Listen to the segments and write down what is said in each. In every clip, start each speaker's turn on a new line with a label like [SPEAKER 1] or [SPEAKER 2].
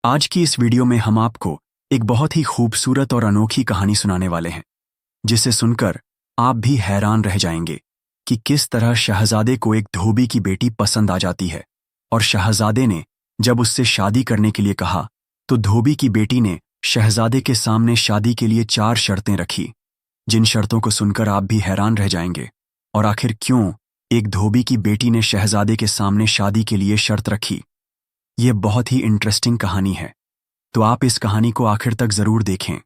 [SPEAKER 1] आज की इस वीडियो में हम आपको एक बहुत ही खूबसूरत और अनोखी कहानी सुनाने वाले हैं, जिसे सुनकर आप भी हैरान रह जाएंगे कि किस तरह शहजादे को एक धोबी की बेटी पसंद आ जाती है। और शहजादे ने जब उससे शादी करने के लिए कहा तो धोबी की बेटी ने शहजादे के सामने शादी के लिए 4 शर्तें रखी, जिन शर्तों को सुनकर आप भी हैरान रह जाएंगे। और आखिर क्यों एक धोबी की बेटी ने शहजादे के सामने शादी के लिए शर्त रखी, यह बहुत ही इंटरेस्टिंग कहानी है। तो आप इस कहानी को आखिर तक जरूर देखें,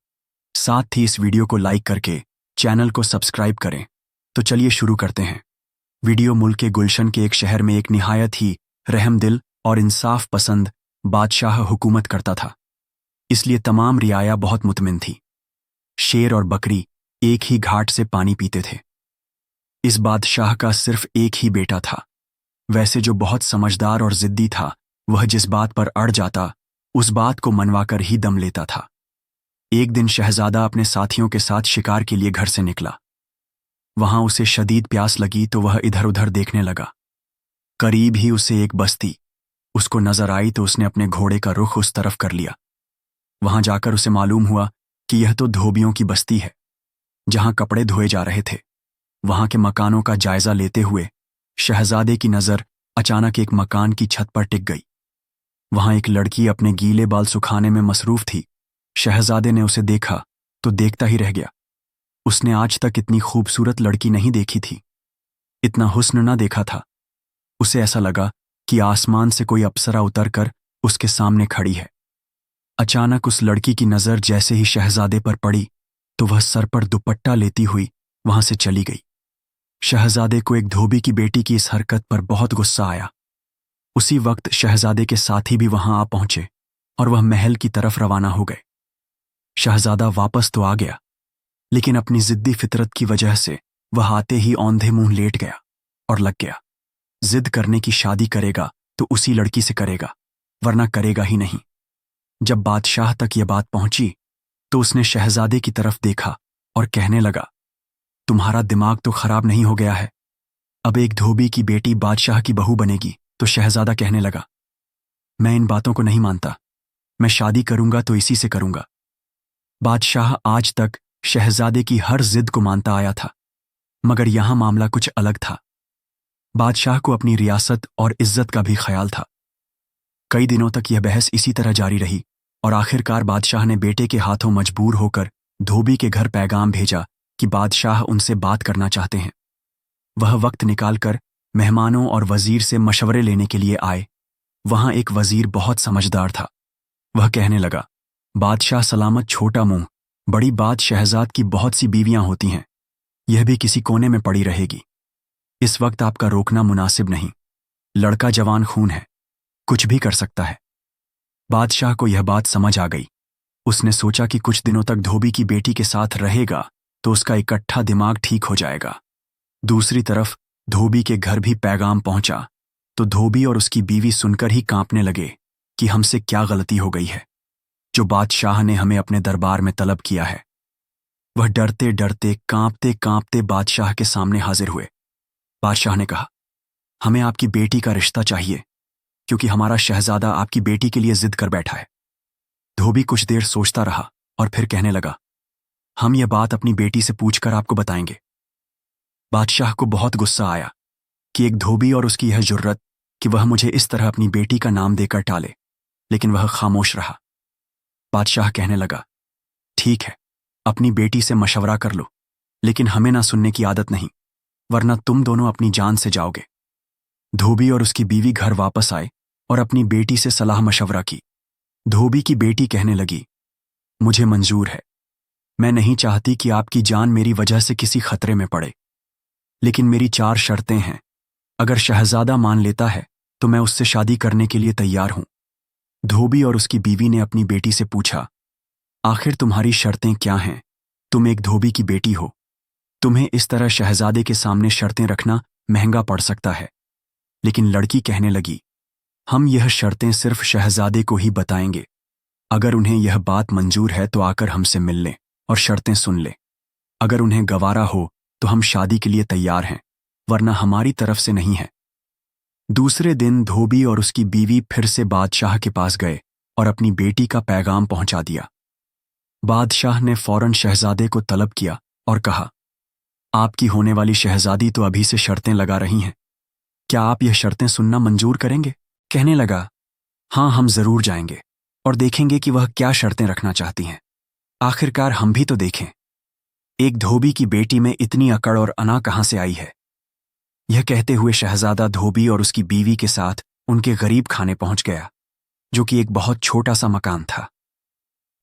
[SPEAKER 1] साथ ही इस वीडियो को लाइक करके चैनल को सब्सक्राइब करें। तो चलिए शुरू करते हैं। वीडियो मुल्क के गुलशन के एक शहर में एक निहायत ही रहमदिल और इंसाफ पसंद बादशाह हुकूमत करता था, इसलिए तमाम रियाया बहुत मुतमिन थी। शेर और बकरी एक ही घाट से पानी पीते थे। इस बादशाह का सिर्फ एक ही बेटा था। वैसे जो बहुत समझदार और जिद्दी था, वह जिस बात पर अड़ जाता उस बात को मनवाकर ही दम लेता था। एक दिन शहजादा अपने साथियों के साथ शिकार के लिए घर से निकला। वहां उसे शदीद प्यास लगी तो वह इधर उधर देखने लगा। करीब ही उसे एक बस्ती उसको नजर आई तो उसने अपने घोड़े का रुख उस तरफ कर लिया। वहां जाकर उसे मालूम हुआ कि यह तो धोबियों की बस्ती है, जहां कपड़े धोए जा रहे थे। वहां के मकानों का जायजा लेते हुए शहजादे की नजर अचानक एक मकान की छत पर टिक गई। वहां एक लड़की अपने गीले बाल सुखाने में मसरूफ थी। शहजादे ने उसे देखा तो देखता ही रह गया। उसने आज तक इतनी खूबसूरत लड़की नहीं देखी थी, इतना हुस्न न देखा था। उसे ऐसा लगा कि आसमान से कोई अप्सरा उतरकर उसके सामने खड़ी है। अचानक उस लड़की की नजर जैसे ही शहजादे पर पड़ी तो वह सर पर दुपट्टा लेती हुई वहां से चली गई। शहजादे को एक धोबी की बेटी की इस हरकत पर बहुत गुस्सा आया। उसी वक्त शहजादे के साथी भी वहां आ पहुंचे और वह महल की तरफ रवाना हो गए। शहजादा वापस तो आ गया, लेकिन अपनी जिद्दी फितरत की वजह से वह आते ही औंधे मुंह लेट गया और लग गया। जिद करने की शादी करेगा तो उसी लड़की से करेगा, वरना करेगा ही नहीं। जब बादशाह तक यह बात पहुंची तो उसने शहजादे की तरफ देखा और कहने लगा, तुम्हारा दिमाग तो खराब नहीं हो गया है? अब एक धोबी की बेटी बादशाह की बहू बनेगी? तो शहजादा कहने लगा, मैं इन बातों को नहीं मानता। मैं शादी करूंगा तो इसी से करूंगा। बादशाह आज तक शहजादे की हर जिद को मानता आया था, मगर यहां मामला कुछ अलग था। बादशाह को अपनी रियासत और इज्जत का भी ख्याल था। कई दिनों तक यह बहस इसी तरह जारी रही और आखिरकार बादशाह ने बेटे के हाथों मजबूर होकर धोबी के घर पैगाम भेजा कि बादशाह उनसे बात करना चाहते हैं। वह वक्त निकालकर मेहमानों और वजीर से मशवरे लेने के लिए आए। वहां एक वजीर बहुत समझदार था। वह कहने लगा, बादशाह सलामत छोटा मुंह, बड़ी बात शहजाद की बहुत सी बीवियां होती हैं, यह भी किसी कोने में पड़ी रहेगी। इस वक्त आपका रोकना मुनासिब नहीं। लड़का जवान खून है, कुछ भी कर सकता है। बादशाह को यह बात समझ आ गई। उसने सोचा कि कुछ दिनों तक धोबी की बेटी के साथ रहेगा तो उसका इकट्ठा दिमाग ठीक हो जाएगा। दूसरी तरफ धोबी के घर भी पैगाम पहुंचा तो धोबी और उसकी बीवी सुनकर ही कांपने लगे कि हमसे क्या गलती हो गई है, जो बादशाह ने हमें अपने दरबार में तलब किया है। वह डरते डरते कांपते कांपते बादशाह के सामने हाजिर हुए। बादशाह ने कहा, हमें आपकी बेटी का रिश्ता चाहिए, क्योंकि हमारा शहजादा आपकी बेटी के लिए जिद कर बैठा है। धोबी कुछ देर सोचता रहा और फिर कहने लगा, हम यह बात अपनी बेटी से पूछकर आपको बताएंगे। बादशाह को बहुत गुस्सा आया कि एक धोबी और उसकी यह जुर्रत कि वह मुझे इस तरह अपनी बेटी का नाम देकर टाले, लेकिन वह खामोश रहा। बादशाह कहने लगा, ठीक है, अपनी बेटी से मशवरा कर लो, लेकिन हमें ना सुनने की आदत नहीं, वरना तुम दोनों अपनी जान से जाओगे। धोबी और उसकी बीवी घर वापस आए और अपनी बेटी से सलाह मशवरा की। धोबी की बेटी कहने लगी, मुझे मंजूर है, मैं नहीं चाहती कि आपकी जान मेरी वजह से किसी खतरे में पड़े, लेकिन मेरी 4 शर्तें हैं। अगर शहजादा मान लेता है तो मैं उससे शादी करने के लिए तैयार हूं। धोबी और उसकी बीवी ने अपनी बेटी से पूछा, आखिर तुम्हारी शर्तें क्या हैं? तुम एक धोबी की बेटी हो, तुम्हें इस तरह शहजादे के सामने शर्तें रखना महंगा पड़ सकता है। लेकिन लड़की कहने लगी, हम यह शर्तें सिर्फ शहजादे को ही बताएंगे। अगर उन्हें यह बात मंजूर है तो आकर हमसे मिल लें और शर्तें सुन लें। अगर उन्हें गवारा हो तो हम शादी के लिए तैयार हैं, वरना हमारी तरफ से नहीं है। दूसरे दिन धोबी और उसकी बीवी फिर से बादशाह के पास गए और अपनी बेटी का पैगाम पहुंचा दिया। बादशाह ने फौरन शहजादे को तलब किया और कहा, आपकी होने वाली शहजादी तो अभी से शर्तें लगा रही हैं, क्या आप यह शर्तें सुनना मंजूर करेंगे? कहने लगा, हाँ, हम जरूर जाएंगे और देखेंगे कि वह क्या शर्तें रखना चाहती हैं। आखिरकार हम भी तो देखें, एक धोबी की बेटी में इतनी अकड़ और अना कहाँ से आई है। यह कहते हुए शहजादा धोबी और उसकी बीवी के साथ उनके गरीब खाने पहुंच गया, जो कि एक बहुत छोटा सा मकान था।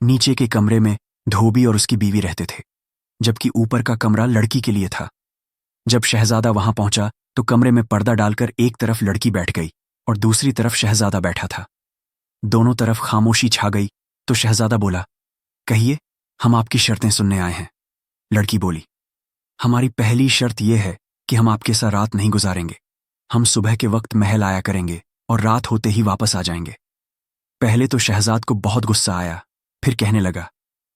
[SPEAKER 1] नीचे के कमरे में धोबी और उसकी बीवी रहते थे, जबकि ऊपर का कमरा लड़की के लिए था। जब शहजादा वहां पहुंचा तो कमरे में पर्दा डालकर एक तरफ लड़की बैठ गई और दूसरी तरफ शहजादा बैठा था। दोनों तरफ खामोशी छा गई तो शहजादा बोला, कहिए, हम आपकी शर्तें सुनने आए हैं। लड़की बोली, हमारी पहली शर्त यह है कि हम आपके साथ रात नहीं गुजारेंगे। हम सुबह के वक्त महल आया करेंगे और रात होते ही वापस आ जाएंगे। पहले तो शहजाद को बहुत गुस्सा आया, फिर कहने लगा,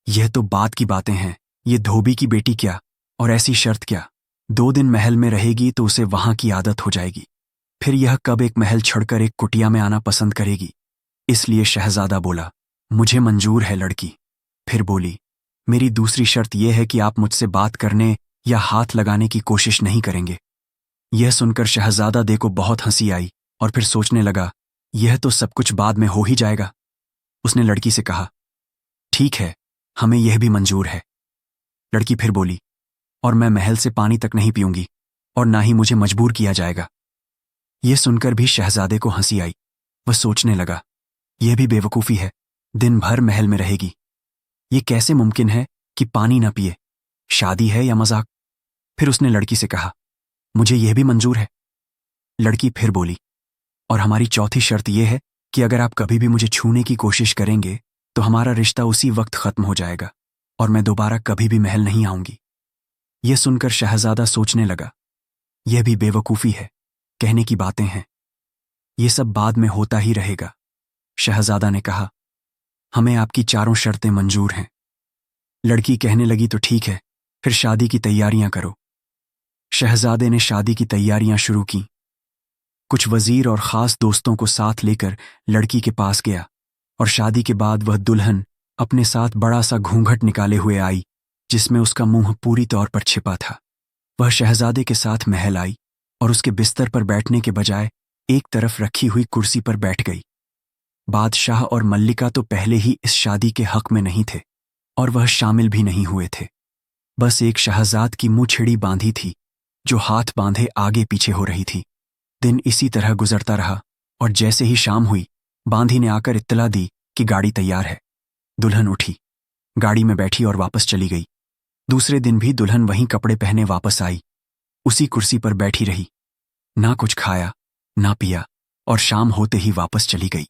[SPEAKER 1] यह तो बात की बातें हैं, ये धोबी की बेटी क्या और ऐसी शर्त क्या। 2 दिन महल में रहेगी तो उसे वहां की आदत हो जाएगी, फिर यह कब एक महल छोड़कर एक कुटिया में आना पसंद करेगी। इसलिए शहजादा बोला, मुझे मंजूर है लड़की। फिर बोली, मेरी दूसरी शर्त यह है कि आप मुझसे बात करने या हाथ लगाने की कोशिश नहीं करेंगे। यह सुनकर शहजादा को बहुत हंसी आई और फिर सोचने लगा, यह तो सब कुछ बाद में हो ही जाएगा। उसने लड़की से कहा, ठीक है, हमें यह भी मंजूर है। लड़की फिर बोली, और मैं महल से पानी तक नहीं पीऊंगी और ना ही मुझे मजबूर किया जाएगा। यह सुनकर भी शहजादे को हंसी आई। वह सोचने लगा, यह भी बेवकूफ़ी है, दिन भर महल में रहेगी। ये कैसे मुमकिन है कि पानी ना पिए? शादी है या मजाक? फिर उसने लड़की से कहा, मुझे यह भी मंजूर है। लड़की फिर बोली, और हमारी चौथी शर्त यह है कि अगर आप कभी भी मुझे छूने की कोशिश करेंगे तो हमारा रिश्ता उसी वक्त खत्म हो जाएगा और मैं दोबारा कभी भी महल नहीं आऊंगी। यह सुनकर शहजादा सोचने लगा, यह भी बेवकूफ़ी है, कहने की बातें हैं, यह सब बाद में होता ही रहेगा। शहजादा ने कहा, हमें आपकी चारों शर्तें मंजूर हैं। लड़की कहने लगी, तो ठीक है, फिर शादी की तैयारियां करो। शहजादे ने शादी की तैयारियां शुरू की। कुछ वजीर और ख़ास दोस्तों को साथ लेकर लड़की के पास गया और शादी के बाद वह दुल्हन अपने साथ बड़ा सा घूंघट निकाले हुए आई, जिसमें उसका मुंह पूरी तौर पर छिपा था। वह शहजादे के साथ महल आई और उसके बिस्तर पर बैठने के बजाय एक तरफ रखी हुई कुर्सी पर बैठ गई। बादशाह और मल्लिका तो पहले ही इस शादी के हक में नहीं थे और वह शामिल भी नहीं हुए थे। बस एक शहजाद की मुँह छिड़ी बांधी थी, जो हाथ बांधे आगे पीछे हो रही थी। दिन इसी तरह गुजरता रहा और जैसे ही शाम हुई, बांधी ने आकर इत्तला दी कि गाड़ी तैयार है। दुल्हन उठी, गाड़ी में बैठी और वापस चली गई। दूसरे दिन भी दुल्हन वहीं कपड़े पहने वापस आई, उसी कुर्सी पर बैठी रही, ना कुछ खाया ना पिया और शाम होते ही वापस चली गई।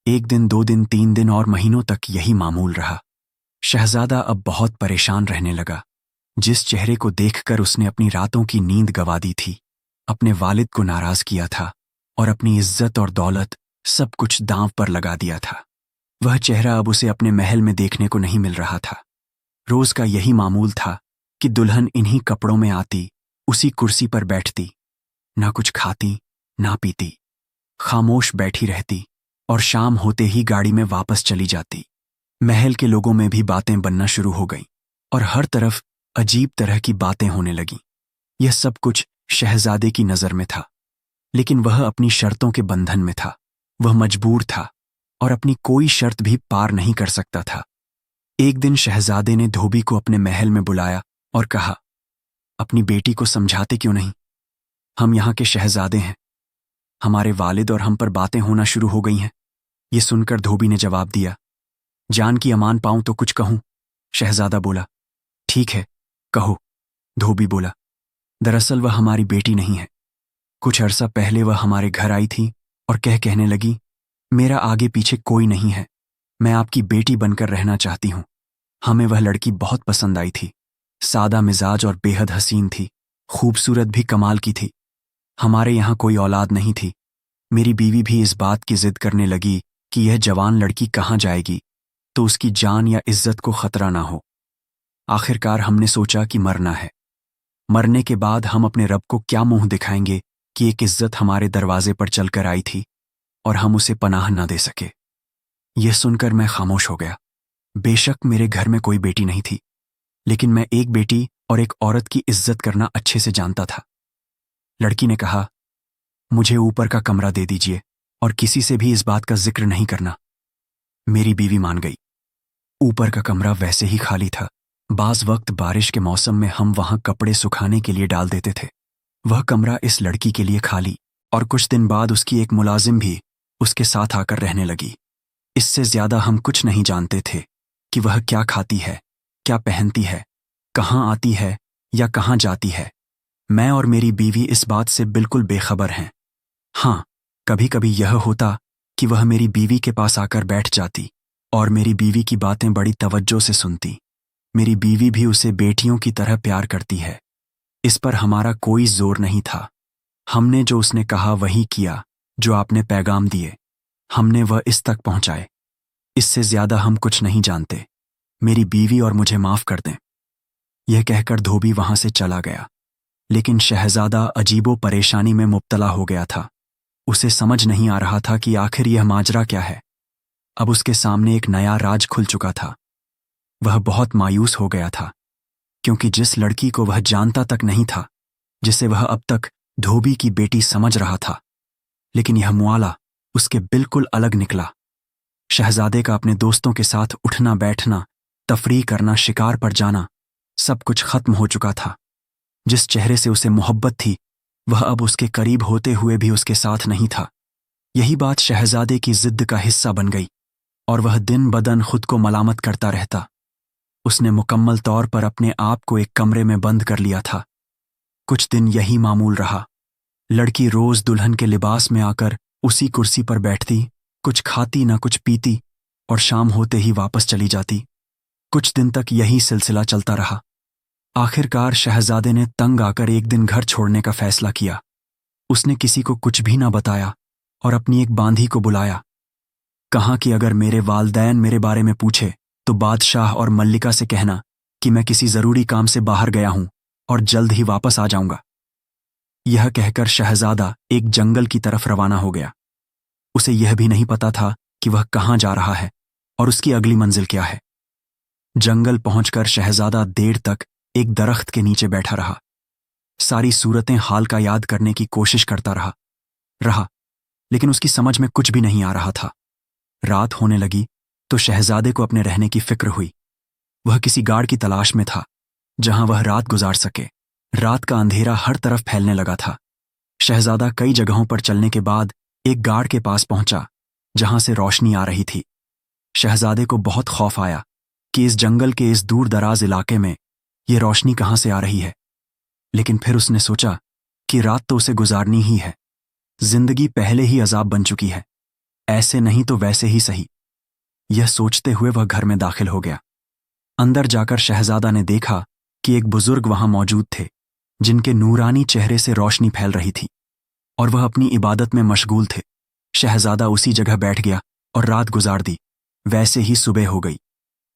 [SPEAKER 1] 1 दिन, 2 दिन, 3 दिन और महीनों तक यही मामूल रहा। शहजादा अब बहुत परेशान रहने लगा। जिस चेहरे को देखकर उसने अपनी रातों की नींद गंवा दी थी, अपने वालिद को नाराज किया था और अपनी इज्जत और दौलत सब कुछ दांव पर लगा दिया था, वह चेहरा अब उसे अपने महल में देखने को नहीं मिल रहा था। रोज का यही मामूल था कि दुल्हन इन्हीं कपड़ों में आती, उसी कुर्सी पर बैठती, ना कुछ खाती ना पीती, खामोश बैठी रहती और शाम होते ही गाड़ी में वापस चली जाती। महल के लोगों में भी बातें बनना शुरू हो गईं और हर तरफ अजीब तरह की बातें होने लगीं। यह सब कुछ शहजादे की नज़र में था, लेकिन वह अपनी शर्तों के बंधन में था। वह मजबूर था और अपनी कोई शर्त भी पार नहीं कर सकता था। एक दिन शहजादे ने धोबी को अपने महल में बुलाया और कहा, अपनी बेटी को समझाते क्यों नहीं? हम यहाँ के शहजादे हैं, हमारे वालिद और हम पर बातें होना शुरू हो गई हैं। ये सुनकर धोबी ने जवाब दिया, जान की अमान पाऊं तो कुछ कहूं। शहजादा बोला, ठीक है, कहो। धोबी बोला, दरअसल वह हमारी बेटी नहीं है। कुछ अरसा पहले वह हमारे घर आई थी और कहने लगी, मेरा आगे पीछे कोई नहीं है, मैं आपकी बेटी बनकर रहना चाहती हूं। हमें वह लड़की बहुत पसंद आई थी, सादा मिजाज और बेहद हसीन थी, खूबसूरत भी कमाल की थी। हमारे यहाँ कोई औलाद नहीं थी। मेरी बीवी भी इस बात की जिद करने लगी कि यह जवान लड़की कहाँ जाएगी तो उसकी जान या इज्जत को खतरा ना हो। आखिरकार हमने सोचा कि मरना है। मरने के बाद हम अपने रब को क्या मुंह दिखाएंगे कि एक इज्जत हमारे दरवाजे पर चलकर आई थी और हम उसे पनाह न दे सके। यह सुनकर मैं खामोश हो गया। बेशक मेरे घर में कोई बेटी नहीं थी, लेकिन मैं एक बेटी और एक औरत की इज्जत करना अच्छे से जानता था। लड़की ने कहा, मुझे ऊपर का कमरा दे दीजिए और किसी से भी इस बात का जिक्र नहीं करना। मेरी बीवी मान गई। ऊपर का कमरा वैसे ही खाली था। बाज वक्त बारिश के मौसम में हम वहां कपड़े सुखाने के लिए डाल देते थे। वह कमरा इस लड़की के लिए खाली, और कुछ दिन बाद उसकी एक मुलाजिम भी उसके साथ आकर रहने लगी। इससे ज्यादा हम कुछ नहीं जानते थे कि वह क्या खाती है, क्या पहनती है, कहाँ आती है या कहाँ जाती है। मैं और मेरी बीवी इस बात से बिल्कुल बेखबर हैं। हाँ, कभी कभी यह होता कि वह मेरी बीवी के पास आकर बैठ जाती और मेरी बीवी की बातें बड़ी तवज्जो से सुनती। मेरी बीवी भी उसे बेटियों की तरह प्यार करती है। इस पर हमारा कोई जोर नहीं था। हमने जो उसने कहा वही किया, जो आपने पैगाम दिए हमने वह इस तक पहुंचाए। इससे ज्यादा हम कुछ नहीं जानते। मेरी बीवी और मुझे माफ कर दें। यह कहकर धोबी वहां से चला गया। लेकिन शहजादा अजीबो परेशानी में मुब्तला हो गया था। उसे समझ नहीं आ रहा था कि आखिर यह माजरा क्या है। अब उसके सामने एक नया राज खुल चुका था। वह बहुत मायूस हो गया था, क्योंकि जिस लड़की को वह जानता तक नहीं था, जिसे वह अब तक धोबी की बेटी समझ रहा था, लेकिन यह मुआला उसके बिल्कुल अलग निकला। शहजादे का अपने दोस्तों के साथ उठना बैठना, तफरीह करना, शिकार पर जाना, सब कुछ खत्म हो चुका था। जिस चेहरे से उसे मोहब्बत थी, वह अब उसके करीब होते हुए भी उसके साथ नहीं था। यही बात शहजादे की जिद्द का हिस्सा बन गई और वह दिन बदन खुद को मलामत करता रहता। उसने मुकम्मल तौर पर अपने आप को एक कमरे में बंद कर लिया था। कुछ दिन यही मामूल रहा। लड़की रोज दुल्हन के लिबास में आकर उसी कुर्सी पर बैठती, कुछ खाती न कुछ पीती, और शाम होते ही वापस चली जाती। कुछ दिन तक यही सिलसिला चलता रहा। आखिरकार शहजादे ने तंग आकर एक दिन घर छोड़ने का फैसला किया। उसने किसी को कुछ भी ना बताया और अपनी एक बांधी को बुलाया। कहा कि अगर मेरे वालदैन मेरे बारे में पूछे तो बादशाह और मल्लिका से कहना कि मैं किसी जरूरी काम से बाहर गया हूं और जल्द ही वापस आ जाऊंगा। यह कहकर शहजादा एक जंगल की तरफ रवाना हो गया। उसे यह भी नहीं पता था कि वह कहां जा रहा है और उसकी अगली मंजिल क्या है। जंगल पहुंचकर शहजादा देर तक एक दरख्त के नीचे बैठा रहा। सारी सूरतें हाल का याद करने की कोशिश करता रहा, लेकिन उसकी समझ में कुछ भी नहीं आ रहा था। रात होने लगी तो शहजादे को अपने रहने की फिक्र हुई। वह किसी गाड़ की तलाश में था जहां वह रात गुजार सके। रात का अंधेरा हर तरफ फैलने लगा था। शहजादा कई जगहों पर चलने के बाद एक गाड़ के पास पहुंचा जहां से रोशनी आ रही थी। शहजादे को बहुत खौफ आया कि इस जंगल के इस दूर दराज इलाके में यह रोशनी कहां से आ रही है। लेकिन फिर उसने सोचा कि रात तो उसे गुजारनी ही है। जिंदगी पहले ही अजाब बन चुकी है, ऐसे नहीं तो वैसे ही सही। यह सोचते हुए वह घर में दाखिल हो गया। अंदर जाकर शहजादा ने देखा कि एक बुजुर्ग वहां मौजूद थे, जिनके नूरानी चेहरे से रोशनी फैल रही थी और वह अपनी इबादत में मशगूल थे। शहजादा उसी जगह बैठ गया और रात गुजार दी। वैसे ही सुबह हो गई।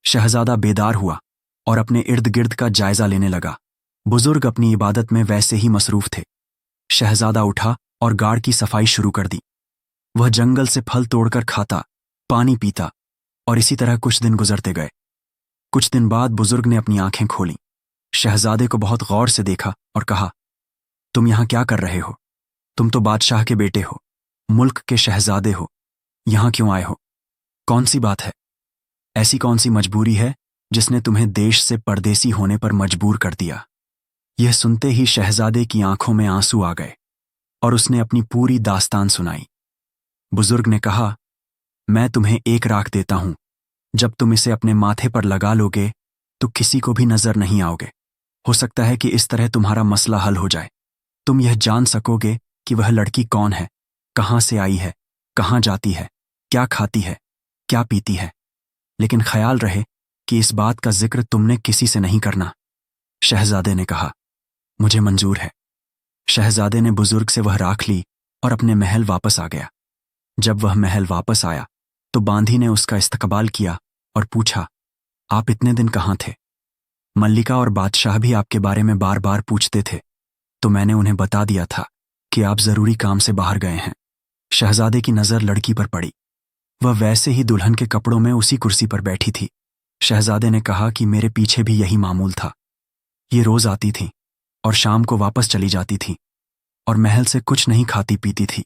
[SPEAKER 1] शहजादा बेदार हुआ और अपने इर्द गिर्द का जायजा लेने लगा। बुजुर्ग अपनी इबादत में वैसे ही मसरूफ थे। शहजादा उठा और गाड़ की सफाई शुरू कर दी। वह जंगल से फल तोड़कर खाता, पानी पीता, और इसी तरह कुछ दिन गुजरते गए। कुछ दिन बाद बुजुर्ग ने अपनी आंखें खोलीं। शहजादे को बहुत गौर से देखा और कहा, तुम यहां क्या कर रहे हो? तुम तो बादशाह के बेटे हो, मुल्क के शहजादे हो। यहां क्यों आए हो? कौन सी बात है? ऐसी कौन सी मजबूरी है जिसने तुम्हें देश से परदेसी होने पर मजबूर कर दिया? यह सुनते ही शहजादे की आंखों में आंसू आ गए और उसने अपनी पूरी दास्तान सुनाई। बुजुर्ग ने कहा, मैं तुम्हें एक राख देता हूं। जब तुम इसे अपने माथे पर लगा लोगे तो किसी को भी नजर नहीं आओगे। हो सकता है कि इस तरह तुम्हारा मसला हल हो जाए। तुम यह जान सकोगे कि वह लड़की कौन है, कहां से आई है, कहां जाती है, क्या खाती है, क्या पीती है। लेकिन ख्याल रहे कि इस बात का जिक्र तुमने किसी से नहीं करना। शहजादे ने कहा, मुझे मंजूर है। शहजादे ने बुजुर्ग से वह राख ली और अपने महल वापस आ गया। जब वह महल वापस आया तो बांधी ने उसका इस्तकबाल किया और पूछा, आप इतने दिन कहाँ थे? मल्लिका और बादशाह भी आपके बारे में बार बार पूछते थे, तो मैंने उन्हें बता दिया था कि आप जरूरी काम से बाहर गए हैं। शहजादे की नजर लड़की पर पड़ी। वह वैसे ही दुल्हन के कपड़ों में उसी कुर्सी पर बैठी थी। शहजादे ने कहा कि मेरे पीछे भी यही मामूल था। ये रोज आती थी और शाम को वापस चली जाती थी और महल से कुछ नहीं खाती पीती थी।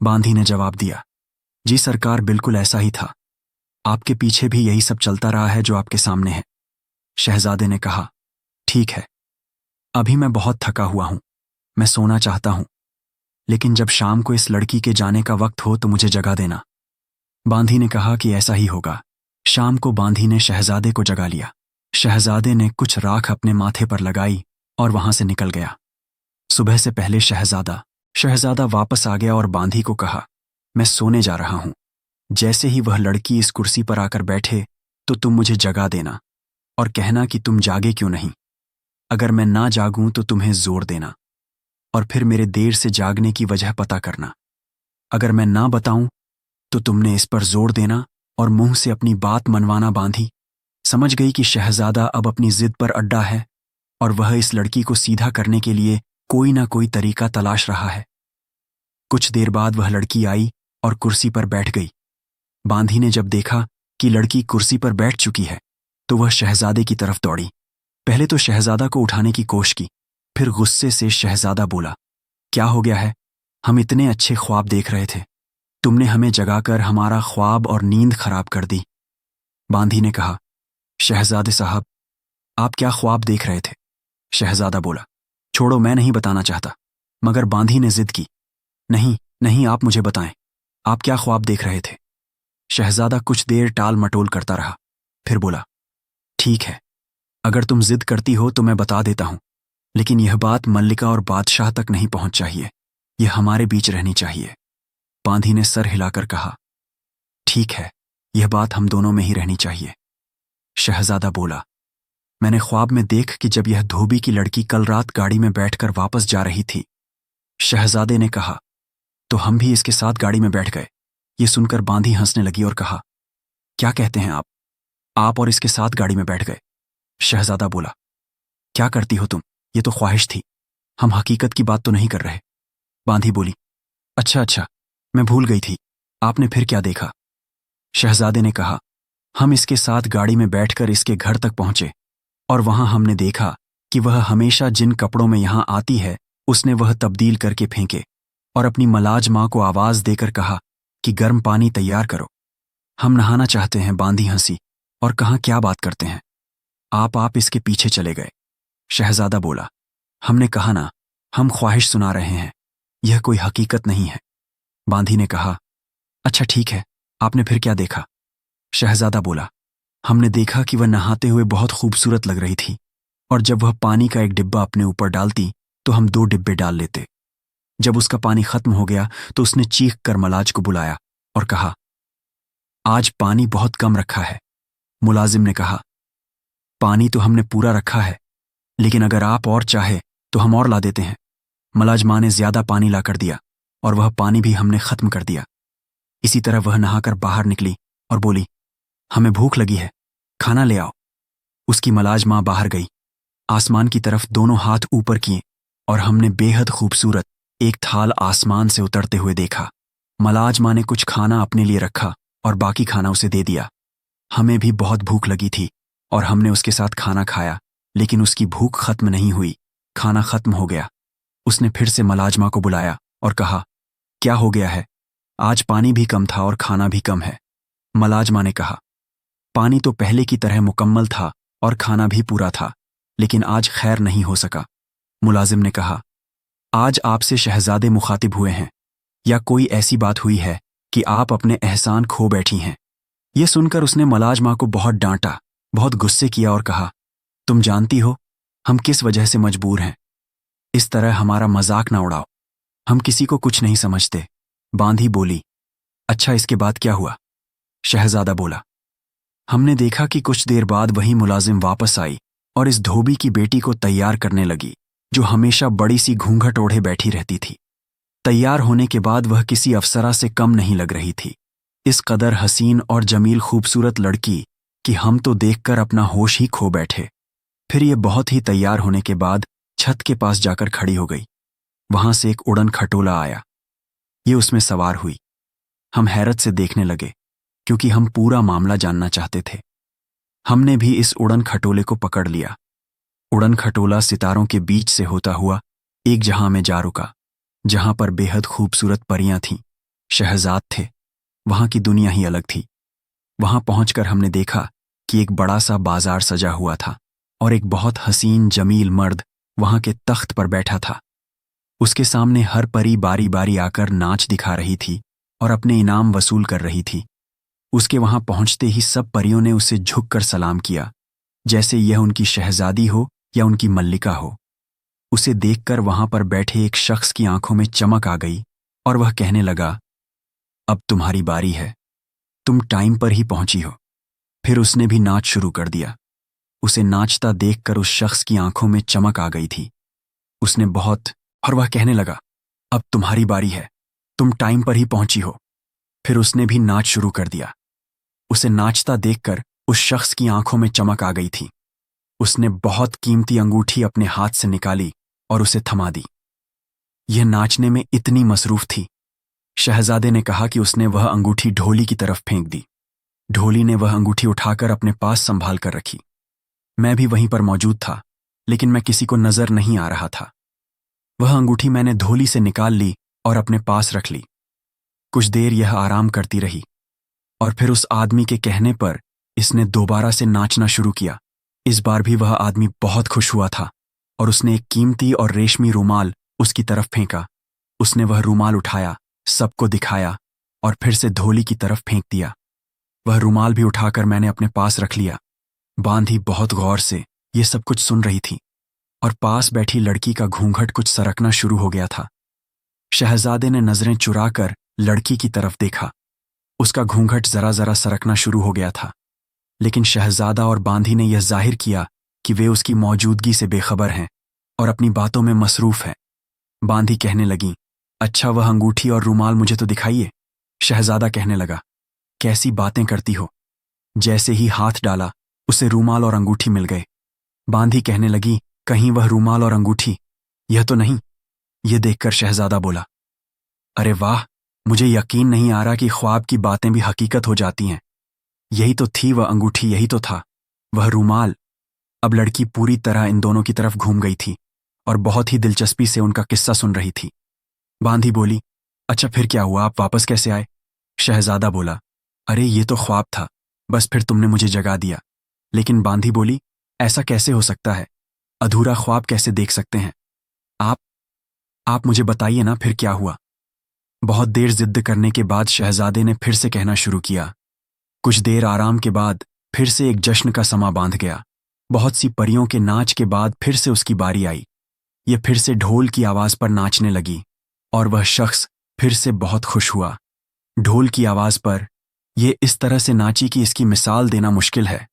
[SPEAKER 1] बांधी ने जवाब दिया, जी सरकार, बिल्कुल ऐसा ही था। आपके पीछे भी यही सब चलता रहा है जो आपके सामने है। शहजादे ने कहा, ठीक है, अभी मैं बहुत थका हुआ हूं, मैं सोना चाहता हूं, लेकिन जब शाम को इस लड़की के जाने का वक्त हो तो मुझे जगा देना। बांधी ने कहा कि ऐसा ही होगा। शाम को बांधी ने शहजादे को जगा लिया। शहजादे ने कुछ राख अपने माथे पर लगाई और वहां से निकल गया। सुबह से पहले शहजादा वापस आ गया और बांधी को कहा, मैं सोने जा रहा हूं। जैसे ही वह लड़की इस कुर्सी पर आकर बैठे तो तुम मुझे जगा देना और कहना कि तुम जागे क्यों नहीं। अगर मैं ना जागूं तो तुम्हें जोर देना और फिर मेरे देर से जागने की वजह पता करना। अगर मैं ना बताऊं तो तुमने इस पर जोर देना और मुंह से अपनी बात मनवाना। बांधी समझ गई कि शहजादा अब अपनी जिद पर अड्डा है और वह इस लड़की को सीधा करने के लिए कोई ना कोई तरीका तलाश रहा है। कुछ देर बाद वह लड़की आई और कुर्सी पर बैठ गई। बांधी ने जब देखा कि लड़की कुर्सी पर बैठ चुकी है तो वह शहजादे की तरफ दौड़ी। पहले तो शहजादा को उठाने की कोशिश की, फिर गुस्से से शहजादा बोला, क्या हो गया है? हम इतने अच्छे ख्वाब देख रहे थे, तुमने हमें जगाकर हमारा ख्वाब और नींद खराब कर दी। बांधी ने कहा, शहजादे साहब, आप क्या ख्वाब देख रहे थे? शहजादा बोला, छोड़ो, मैं नहीं बताना चाहता। मगर बांधी ने जिद की, नहीं नहीं, आप मुझे बताएं, आप क्या ख्वाब देख रहे थे? शहजादा कुछ देर टाल मटोल करता रहा, फिर बोला, ठीक है, अगर तुम जिद करती हो तो मैं बता देता हूं, लेकिन यह बात मल्लिका और बादशाह तक नहीं पहुंच चाहिए, यह हमारे बीच रहनी चाहिए। बांधी ने सर हिलाकर कहा, ठीक है, यह बात हम दोनों में ही रहनी चाहिए। शहजादा बोला, मैंने ख्वाब में देख कि जब यह धोबी की लड़की कल रात गाड़ी में बैठकर वापस जा रही थी। शहजादे ने कहा, तो हम भी इसके साथ गाड़ी में बैठ गए। ये सुनकर बांधी हंसने लगी और कहा, क्या कहते हैं आप और इसके साथ गाड़ी में बैठ गए? शहजादा बोला, क्या करती हो तुम, ये तो ख्वाहिश थी, हम हकीकत की बात तो नहीं कर रहे। बांधी बोली, अच्छा, मैं भूल गई थी, आपने फिर क्या देखा? शहजादे ने कहा, हम इसके साथ गाड़ी में बैठकर इसके घर तक पहुंचे और वहां हमने देखा कि वह हमेशा जिन कपड़ों में यहां आती है उसने वह तब्दील करके फेंके और अपनी मलाज मां को आवाज देकर कहा कि गर्म पानी तैयार करो, हम नहाना चाहते हैं। बांधी हंसी और कहा, क्या बात करते हैं आप इसके पीछे चले गए। शहजादा बोला, हमने कहा ना, हम ख्वाहिश सुना रहे हैं, यह कोई हकीकत नहीं है। बांधी ने कहा, अच्छा ठीक है, आपने फिर क्या देखा? शहजादा बोला, हमने देखा कि वह नहाते हुए बहुत खूबसूरत लग रही थी और जब वह पानी का एक डिब्बा अपने ऊपर डालती तो हम 2 डिब्बे डाल लेते। जब उसका पानी खत्म हो गया तो उसने चीख कर मलाज को बुलाया और कहा, आज पानी बहुत कम रखा है। मुलाजिम ने कहा, पानी तो हमने पूरा रखा है, लेकिन अगर आप और चाहे तो हम और ला देते हैं। मलाज मां ने ज्यादा पानी लाकर दिया और वह पानी भी हमने खत्म कर दिया। इसी तरह वह नहाकर बाहर निकली और बोली, हमें भूख लगी है, खाना ले आओ। उसकी मलाज मां बाहर गई, आसमान की तरफ दोनों हाथ ऊपर किए और हमने बेहद खूबसूरत एक थाल आसमान से उतरते हुए देखा। मलाज मां ने कुछ खाना अपने लिए रखा और बाकी खाना उसे दे दिया। हमें भी बहुत भूख लगी थी और हमने उसके साथ खाना खाया, लेकिन उसकी भूख खत्म नहीं हुई, खाना खत्म हो गया। उसने फिर से मलाज मां को बुलाया और कहा, क्या हो गया है? आज पानी भी कम था और खाना भी कम है। मलाज मां ने कहा, पानी तो पहले की तरह मुकम्मल था और खाना भी पूरा था, लेकिन आज खैर नहीं हो सका। मुलाजिम ने कहा, आज आपसे शहजादे मुखातिब हुए हैं या कोई ऐसी बात हुई है कि आप अपने एहसान खो बैठी हैं? यह सुनकर उसने मलाज मां को बहुत डांटा, बहुत गुस्से किया और कहा, तुम जानती हो हम किस वजह से मजबूर हैं, इस तरह हमारा मजाक ना उड़ाओ, हम किसी को कुछ नहीं समझते। बांधी बोली, अच्छा इसके बाद क्या हुआ? शहजादा बोला, हमने देखा कि कुछ देर बाद वही मुलाजिम वापस आई और इस धोबी की बेटी को तैयार करने लगी, जो हमेशा बड़ी सी घूंघट ओढ़े बैठी रहती थी। तैयार होने के बाद वह किसी अफसरा से कम नहीं लग रही थी। इस कदर हसीन और जमील खूबसूरत लड़की कि हम तो देखकर अपना होश ही खो बैठे। फिर ये बहुत ही तैयार होने के बाद छत के पास जाकर खड़ी हो गई। वहां से एक उड़न खटोला आया, ये उसमें सवार हुई। हम हैरत से देखने लगे क्योंकि हम पूरा मामला जानना चाहते थे। हमने भी इस उड़न खटोले को पकड़ लिया। उड़न खटोला सितारों के बीच से होता हुआ एक जहां में जा रुका, जहां पर बेहद खूबसूरत परियां थीं, शहजाद थे। वहां की दुनिया ही अलग थी। वहां पहुंचकर हमने देखा कि एक बड़ा सा बाजार सजा हुआ था और एक बहुत हसीन जमील मर्द वहां के तख्त पर बैठा था। उसके सामने हर परी बारी बारी आकर नाच दिखा रही थी और अपने इनाम वसूल कर रही थी। उसके वहां पहुंचते ही सब परियों ने उसे झुककर सलाम किया, जैसे यह उनकी शहजादी हो या उनकी मल्लिका हो। उसे देखकर वहां पर बैठे एक शख्स की आंखों में चमक आ गई और वह कहने लगा, अब तुम्हारी बारी है, तुम टाइम पर ही पहुंची हो। फिर उसने भी नाच शुरू कर दिया। उसे नाचता देखकर उस शख्स की आंखों में चमक आ गई थी। उसने बहुत और वह कहने लगा, अब तुम्हारी बारी है, तुम टाइम पर ही पहुंची हो। फिर उसने भी नाच शुरू कर दिया। उसे नाचता देखकर उस शख्स की आंखों में चमक आ गई थी। उसने बहुत कीमती अंगूठी अपने हाथ से निकाली और उसे थमा दी। यह नाचने में इतनी मसरूफ थी। शहजादे ने कहा कि उसने वह अंगूठी ढोली की तरफ फेंक दी। ढोली ने वह अंगूठी उठाकर अपने पास संभाल कर रखी। मैं भी वहीं पर मौजूद था, लेकिन मैं किसी को नजर नहीं आ रहा था। वह अंगूठी मैंने ढोली से निकाल ली और अपने पास रख ली। कुछ देर यह आराम करती रही और फिर उस आदमी के कहने पर इसने दोबारा से नाचना शुरू किया। इस बार भी वह आदमी बहुत खुश हुआ था और उसने एक कीमती और रेशमी रूमाल उसकी तरफ फेंका। उसने वह रूमाल उठाया, सबको दिखाया और फिर से ढोली की तरफ फेंक दिया। वह रूमाल भी उठाकर मैंने अपने पास रख लिया। बांधी बहुत गौर से ये सब कुछ सुन रही थी और पास बैठी लड़की का घूंघट कुछ सरकना शुरू हो गया था। शहजादे ने नजरें चुराकर लड़की की तरफ देखा। उसका घूंघट जरा जरा सरकना शुरू हो गया था, लेकिन शहजादा और बांधी ने यह जाहिर किया कि वे उसकी मौजूदगी से बेखबर हैं और अपनी बातों में मसरूफ हैं। बांधी कहने लगी, अच्छा वह अंगूठी और रूमाल मुझे तो दिखाइए। शहजादा कहने लगा, कैसी बातें करती हो। जैसे ही हाथ डाला उसे रूमाल और अंगूठी मिल गए। बांधी कहने लगी, कहीं वह रूमाल और अंगूठी यह तो नहीं। यह देखकर शहजादा बोला, अरे वाह, मुझे यकीन नहीं आ रहा कि ख्वाब की बातें भी हकीकत हो जाती हैं। यही तो थी वह अंगूठी, यही तो था वह रूमाल। अब लड़की पूरी तरह इन दोनों की तरफ घूम गई थी और बहुत ही दिलचस्पी से उनका किस्सा सुन रही थी। बांधी बोली, अच्छा फिर क्या हुआ, आप वापस कैसे आए। शहजादा बोला, अरे ये तो ख्वाब था, बस फिर तुमने मुझे जगा दिया। लेकिन बांधी बोली, ऐसा कैसे हो सकता है, अधूरा ख्वाब कैसे देख सकते हैं आप मुझे बताइए ना, फिर क्या हुआ। बहुत देर जिद्द करने के बाद शहजादे ने फिर से कहना शुरू किया। कुछ देर आराम के बाद फिर से एक जश्न का समा बांध गया। बहुत सी परियों के नाच के बाद फिर से उसकी बारी आई। यह फिर से ढोल की आवाज पर नाचने लगी और वह शख्स फिर से बहुत खुश हुआ। ढोल की आवाज पर यह इस तरह से नाची कि इसकी मिसाल देना मुश्किल है।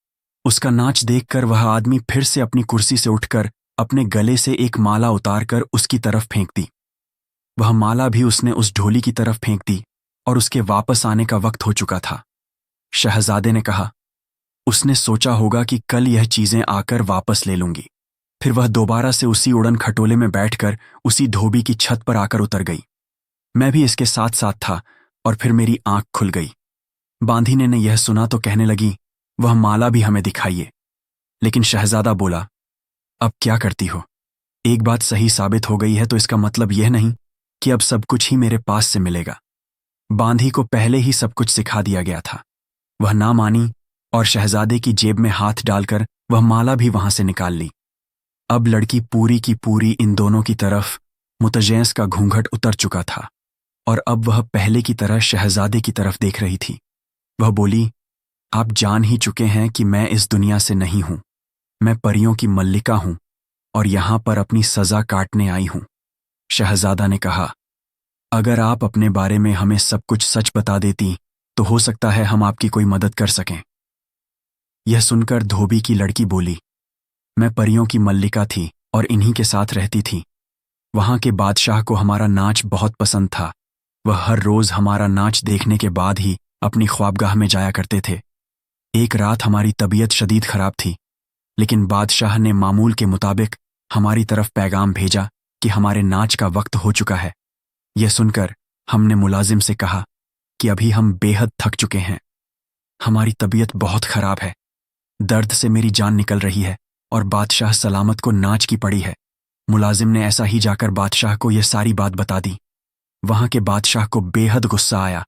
[SPEAKER 1] उसका नाच देखकर वह आदमी फिर से अपनी कुर्सी से उठकर अपने गले से एक माला उतारकर उसकी तरफ फेंक दी। वह माला भी उसने उस ढोली की तरफ फेंक दी और उसके वापस आने का वक्त हो चुका था। शहजादे ने कहा, उसने सोचा होगा कि कल यह चीजें आकर वापस ले लूंगी। फिर वह दोबारा से उसी उड़न खटोले में बैठकर उसी धोबी की छत पर आकर उतर गई। मैं भी इसके साथ साथ था और फिर मेरी आंख खुल गई। बांधीने ने यह सुना तो कहने लगी, वह माला भी हमें दिखाइए। लेकिन शहजादा बोला, अब क्या करती हो, एक बात सही साबित हो गई है तो इसका मतलब यह नहीं कि अब सब कुछ ही मेरे पास से मिलेगा। बांधी को पहले ही सब कुछ सिखा दिया गया था। वह ना मानी और शहजादे की जेब में हाथ डालकर वह माला भी वहां से निकाल ली। अब लड़की पूरी की पूरी इन दोनों की तरफ मुतजैस का घूंघट उतर चुका था और अब वह पहले की तरह शहजादे की तरफ देख रही थी। वह बोली, आप जान ही चुके हैं कि मैं इस दुनिया से नहीं हूं। मैं परियों की मल्लिका हूं और यहां पर अपनी सजा काटने आई हूं। शहजादा ने कहा, अगर आप अपने बारे में हमें सब कुछ सच बता देती तो हो सकता है हम आपकी कोई मदद कर सकें। यह सुनकर धोबी की लड़की बोली, मैं परियों की मल्लिका थी और इन्हीं के साथ रहती थी। वहां के बादशाह को हमारा नाच बहुत पसंद था। वह हर रोज हमारा नाच देखने के बाद ही अपनी ख्वाबगाह में जाया करते थे। एक रात हमारी तबीयत शदीद खराब थी, लेकिन बादशाह ने मामूल के मुताबिक हमारी तरफ पैगाम भेजा कि हमारे नाच का वक्त हो चुका है। यह सुनकर हमने मुलाजिम से कहा कि अभी हम बेहद थक चुके हैं हमारी तबीयत बहुत खराब है। दर्द से मेरी जान निकल रही है और बादशाह सलामत को नाच की पड़ी है। मुलाजिम ने ऐसा ही जाकर बादशाह को यह सारी बात बता दी। वहां के बादशाह को बेहद गुस्सा आया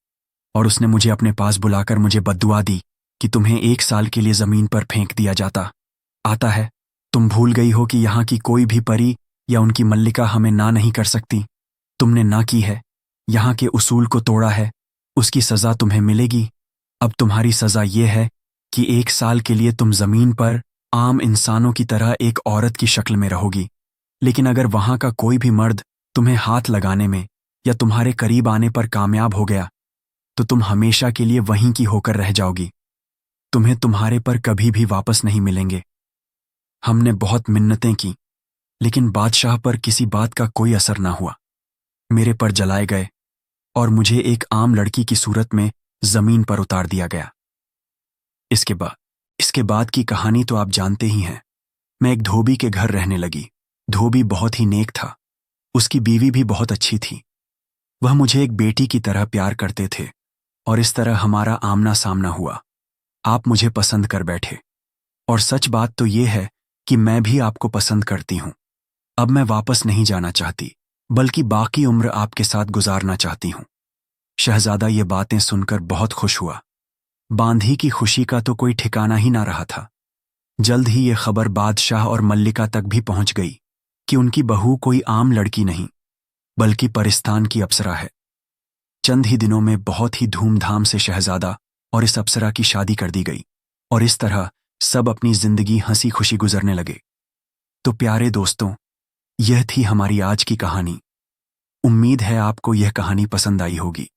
[SPEAKER 1] और उसने मुझे अपने पास बुलाकर मुझे बद्दुआ दी कि तुम्हें 1 साल के लिए जमीन पर फेंक दिया जाता आता है। तुम भूल गई हो कि यहाँ की कोई भी परी या उनकी मल्लिका हमें ना नहीं कर सकती। तुमने ना की है, यहाँ के उसूल को तोड़ा है, उसकी सजा तुम्हें मिलेगी। अब तुम्हारी सजा यह है कि 1 साल के लिए तुम जमीन पर आम इंसानों की तरह एक औरत की शक्ल में रहोगी। लेकिन अगर वहां का कोई भी मर्द तुम्हें हाथ लगाने में या तुम्हारे करीब आने पर कामयाब हो गया तो तुम हमेशा के लिए वहीं की होकर रह जाओगी। तुम्हें तुम्हारे पर कभी भी वापस नहीं मिलेंगे। हमने बहुत मिन्नतें की, लेकिन बादशाह पर किसी बात का कोई असर ना हुआ। मेरे पर जलाए गए और मुझे एक आम लड़की की सूरत में जमीन पर उतार दिया गया। इसके बाद की कहानी तो आप जानते ही हैं। मैं एक धोबी के घर रहने लगी। धोबी बहुत ही नेक था। उसकी बीवी भी बहुत अच्छी थी। वह मुझे एक बेटी की तरह प्यार करते थे और इस तरह हमारा आमना सामना हुआ। आप मुझे पसंद कर बैठे और सच बात तो ये है कि मैं भी आपको पसंद करती हूं। अब मैं वापस नहीं जाना चाहती, बल्कि बाकी उम्र आपके साथ गुजारना चाहती हूं। शहजादा ये बातें सुनकर बहुत खुश हुआ। बांधी की खुशी का तो कोई ठिकाना ही ना रहा था। जल्द ही ये खबर बादशाह और मल्लिका तक भी पहुंच गई कि उनकी बहू कोई आम लड़की नहीं, बल्कि परिस्तान की अप्सरा है। चंद ही दिनों में बहुत ही धूमधाम से शहजादा और इस अप्सरा की शादी कर दी गई और इस तरह सब अपनी जिंदगी हंसी खुशी गुजरने लगे। तो प्यारे दोस्तों, यह थी हमारी आज की कहानी। उम्मीद है आपको यह कहानी पसंद आई होगी।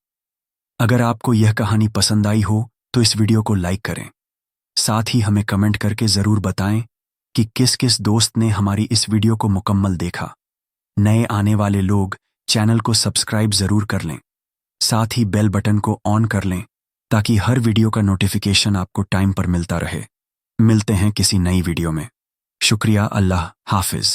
[SPEAKER 1] अगर आपको यह कहानी पसंद आई हो तो इस वीडियो को लाइक करें। साथ ही हमें कमेंट करके ज़रूर बताएं कि किस किस दोस्त ने हमारी इस वीडियो को मुकम्मल देखा। नए आने वाले लोग चैनल को सब्सक्राइब ज़रूर कर लें। साथ ही बेल बटन को ऑन कर लें ताकि हर वीडियो का नोटिफिकेशन आपको टाइम पर मिलता रहे। मिलते हैं किसी नई वीडियो में। शुक्रिया। अल्लाह हाफिज़।